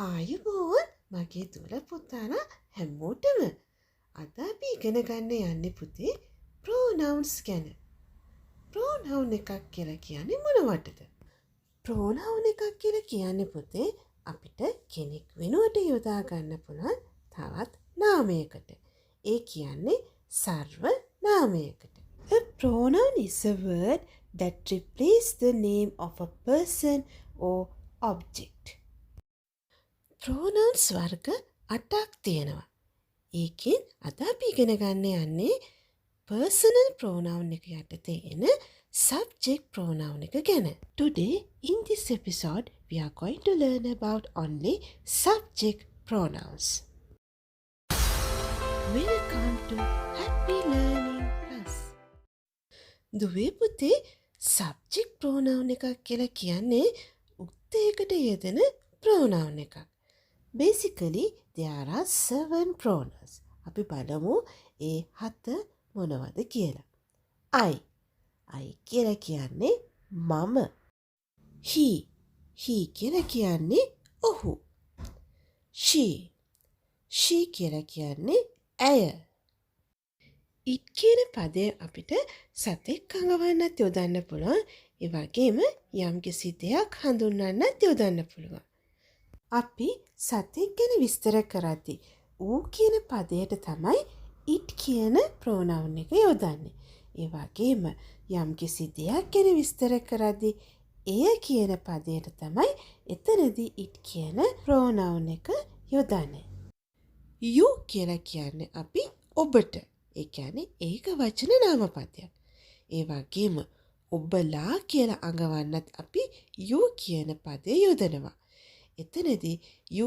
ආයුබෝවන් මගේ දුවල පුතාලා හැමෝටම අද අපි ඉගෙන ගන්න යන්නේ පුතේ pronouns ගැන. pronoun එකක් කියලා කියන්නේ මොනවටද? pronoun එකක් කියලා කියන්නේ පුතේ අපිට කෙනෙක් වෙනුවට යොදා ගන්න පුළුවන් තවත් නාමයකට. ඒ කියන්නේ සර්ව නාමයකට. A pronoun is a word that replaces the name of a person or object. pronouns වර්ග 8ක් තියෙනවා. ඒකෙන් අද අපි ඉගෙන ගන්න යන්නේ personal pronoun එක යටතේ එන subject pronoun එක ගැන. Today in this episode we are going to learn about only subject pronouns. Welcome to Happy Learning Plus. දුවේ පුතේ subject pronoun එකක් කියලා කියන්නේ උත්තේකට යෙදෙන pronoun එකක්. Basically, there are 7 pronouns. අපි බලමු ඒ 7 මොනවද කියලා. I කියලා කියන්නේ මම. He කියලා කියන්නේ ඔහු. She කියලා කියන්නේ ඇය. It කියන පදය අපිට සතෙක් අඟවන්නත් යොදන්න පුළුවන්. ඒ වගේම යම්කිසි දෙයක් හඳුන්වන්නත් යොදන්න පුළුවන්. අපි සතෙක් ගැන විස්තර කරද්දී ඌ කියන පදයට තමයි it කියන pronoun එක යොදන්නේ. ඒ වගේම යම්කිසි දෙයක් ගැන විස්තර කරද්දී එය කියන පදයට තමයි එතනදී it කියන pronoun එක යොදන්නේ. you කියලා කියන්නේ අපි ඔබට. ඒ කියන්නේ ඒක වචන නාමපදයක්. ඒ වගේම ඔබලා කියලා අඟවන්නත් අපි you කියන පදය යොදනවා. එතනදී you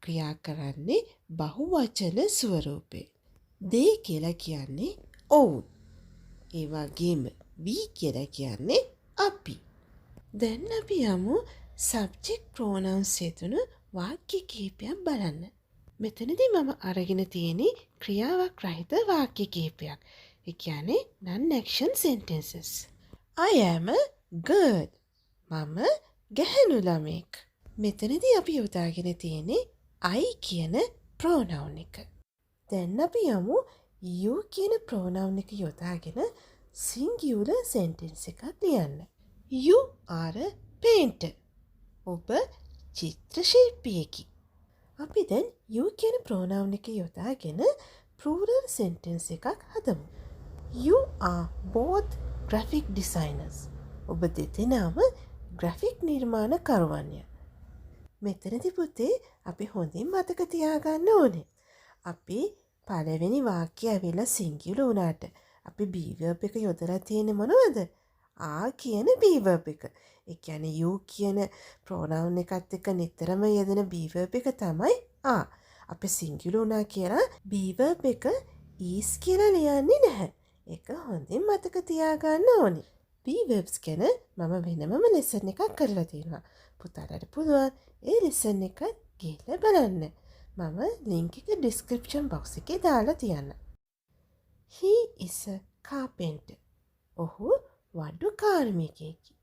ක්‍රියා කරන්නේ බහුවචන ස්වරූපේ. they කියලා කියන්නේ ඔවුන්. ඒ වගේම we කියලා කියන්නේ අපි. දැන් අපි යමු subject pronouns යෙදුණු වාක්‍ය කිහිපයක් බලන්න. මෙතනදී මම අරගෙන තියෙන්නේ ක්‍රියාවක් රහිත වාක්‍ය කිහිපයක්. ඒ කියන්නේ non-action sentences. I am a girl. මම ගැහැණු ළමෙක්. මෙතනදී අපි යොදාගෙන තියෙන්නේ I කියන pronoun එක. දැන් අපි යමු you කියන pronoun එක යොදාගෙන singular sentence එකක් ලියන්න. You are a painter. ඔබ චිත්‍ර ශිල්පියෙකි. අපි දැන් you කියන pronoun එක යොදාගෙන plural sentence එකක් හදමු. You are both graphic designers. ඔබ දෙදෙනාම graphic නිර්මාණකරුවන්ය. මෙතනදී පුතේ අපි හොඳින් මතක තියාගන්න ඕනේ. අපි පළවෙනි වාක්‍යය ඇවිල්ලා singular වුණාට අපි be verb එක යොදලා තියෙන්නේ මොනවද? are කියන be verb එක. ඒ කියන්නේ you කියන pronoun එකත් එක්ක නිතරම යෙදෙන be verb එක තමයි are. අපි singular වුණා කියලා be verb එක is කියලා ලියන්නේ නැහැ. ඒක හොඳින් මතක තියාගන්න ඕනේ. be verbs ගැන මම වෙනමම lesson එකක් කරලා තියෙනවා. පුතාලට පුළුවන් ඒ lesson එක ගිහලා බලන්න. මම link එක description box එකේ දාලා තියන්න. He is a carpenter. ඔහු වඩු කාර්මිකයෙකි.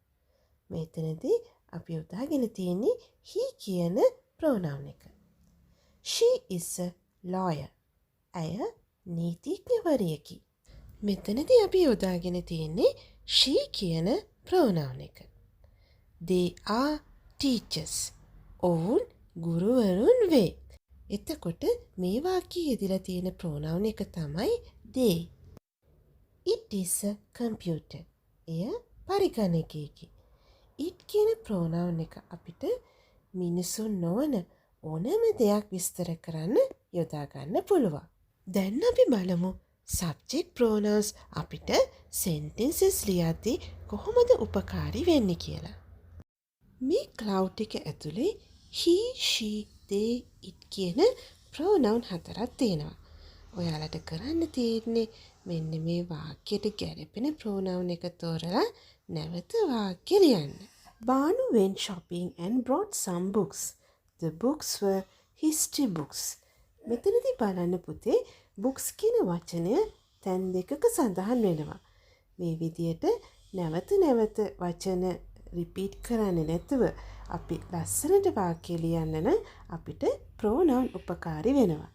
මෙතනදී අපි උදාගෙන තියෙන්නේ he කියන pronoun එක. She is a lawyer. ඇය නීතිඥවරියකි. මෙතනදී අපි යොදාගෙන තියෙන්නේ she කියන pronoun එක. They are teachers. ඔවුන් ගුරුවරුන් වේ. එතකොට මේ වාක්‍යයේ යෙදලා තියෙන pronoun එක තමයි they. It is a computer. එය පරිගණකයකි. it කියන pronoun එක අපිට මිනිසුන් නොවන ඕනෑම දෙයක් විස්තර කරන්න යොදා ගන්න පුළුවන්. දැන් අපි බලමු subject pronouns අපිට sentences ලියද්දී කොහොමද උපකාරී වෙන්නේ කියලා. මේ cloud එක ඇතුලේ he, she, they, it කියන pronoun 4ක් තියෙනවා. ඔයාලට කරන්න තියෙන්නේ මෙන්න මේ වාක්‍යයට ගැලපෙන pronoun එක තෝරලා නැවත වාක්‍ය ලියන්න. Banu went shopping and brought some books. The books were history books. මෙතනදී බලන්න පුතේ books කියන වචනය තැන් දෙකක සඳහන් වෙනවා. මේ විදියට නැවත නැවත වචන රිපීට් කරන්නේ නැතුව අපි ලස්සනට වාක්‍ය ලියන්න නම් අපිට pronoun උපකාරී වෙනවා.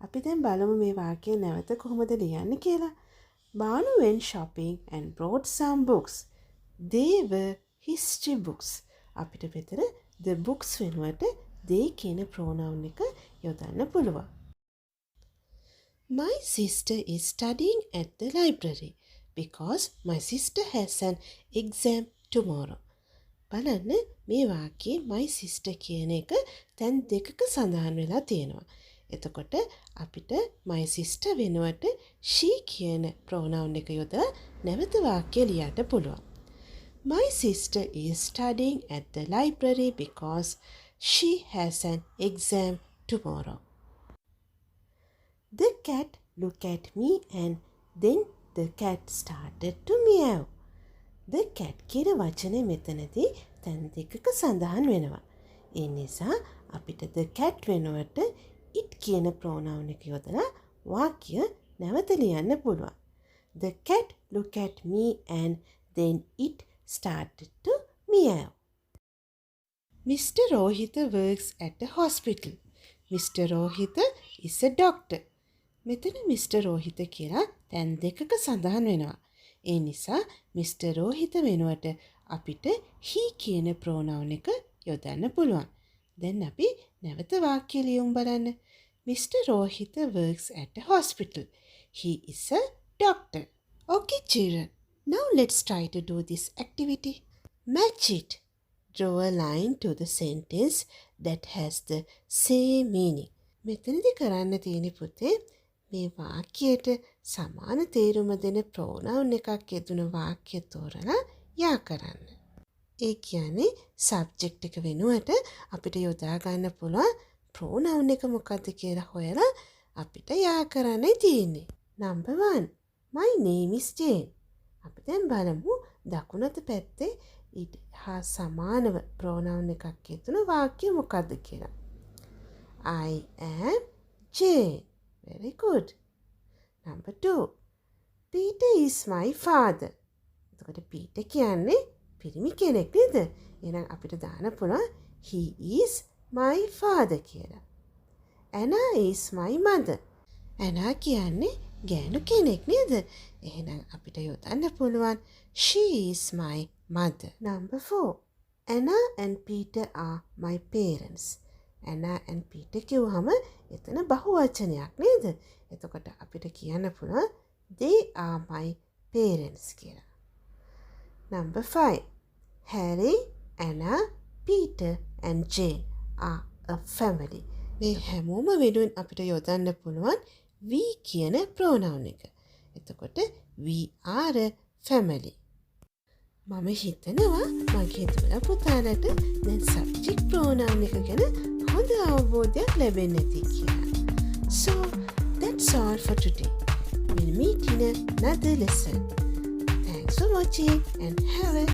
අපි දැන් බලමු මේ වාක්‍ය නැවත කොහොමද ලියන්නේ කියලා. Banu went shopping and brought some books. They were history books. අපිට මෙතන the books වෙනුවට they කියන pronoun එක යොදන්න පුළුවන්. My sister is studying at the library because my sister has an exam tomorrow. බලන්න මේ වාක්‍යයේ my sister කියන එක තැන් දෙකක සඳහන් වෙලා තියෙනවා. එතකොට අපිට my sister වෙනුවට she කියන pronoun එක යොදලා නැවත වාක්‍ය ලියන්න පුළුවන්. My sister is studying at the library because she has an exam tomorrow. The cat looked at me and then the cat started to meow. The cat කියන වචනේ මෙතනදී තැන් දෙකක සඳහන් වෙනවා. ඒ නිසා අපිට the cat වෙනුවට it කියන pronoun එක යොදලා වාක්‍ය නැවත ලියන්න පුළුවන්. The cat looked at me and then it started to meow. Mr. Rohitha works at the hospital. Mr. Rohitha is a doctor. මෙතන Mr. Rohitha කියලා තැන් දෙකක සඳහන් වෙනවා. ඒ නිසා Mr. Rohitha වෙනුවට අපිට he කියන pronoun එක යොදන්න පුළුවන්. දැන් අපි නැවත වාක්‍ය ලියමු බලන්න. Mr. Rohitha works at a hospital. He is a doctor. Okay, children. Now let's try to do this activity. Match it. Draw a line to the sentence that has the same meaning. මෙතනදී කරන්න තියෙන පුතේ මේ වාක්‍යයට සමාන තේරුම දෙන pronoun එකක් යෙදුන වාක්‍ය තෝරලා යා කරන්න. ඒ කියන්නේ subject එක වෙනුවට අපිට යොදා ගන්න පුළුවන් pronoun එක මොකක්ද කියලා හොයලා අපිට යා කරන්නයි තියෙන්නේ. Number 1. My name is Jane. අපි දැන් බලමු දකුණත පැත්තේ ඊට හා සමානව pronoun එකක් යෙදුන වාක්‍ය මොකක්ද කියලා. I am Jane. Very good. Number 2. Peter is my father. එතකොට Peter කියන්නේ පිරිමි කෙනෙක් නේද? එහෙනම් අපිට දාන්න පුළුවන් he is my father කියලා. Anna is my mother. Anna කියන්නේ ගෑනු කෙනෙක් නේද? එහෙනම් අපිට යොදන්න පුළුවන් she is my mother. Number 4. Anna and Peter are my parents. Anna and Peter කිව්වහම එතන බහුවචනයක් නේද? එතකොට අපිට කියන්න පුළුවන් they are my parents කියලා. Number 5. Harry, Anna, Peter and Jane are a family. මේ හැමෝම වෙනුවෙන් අපිට යොදන්න පුළුවන් we කියන pronoun එක. එතකොට we are a family. මම හිතනවා මගේ දුර පුතාලට දැන් subject pronoun එක ගැන හොඳ අවබෝධයක් ලැබෙන්න ඇති කියලා. So that's all for today. We'll meet in another lesson. Thanks for watching and have a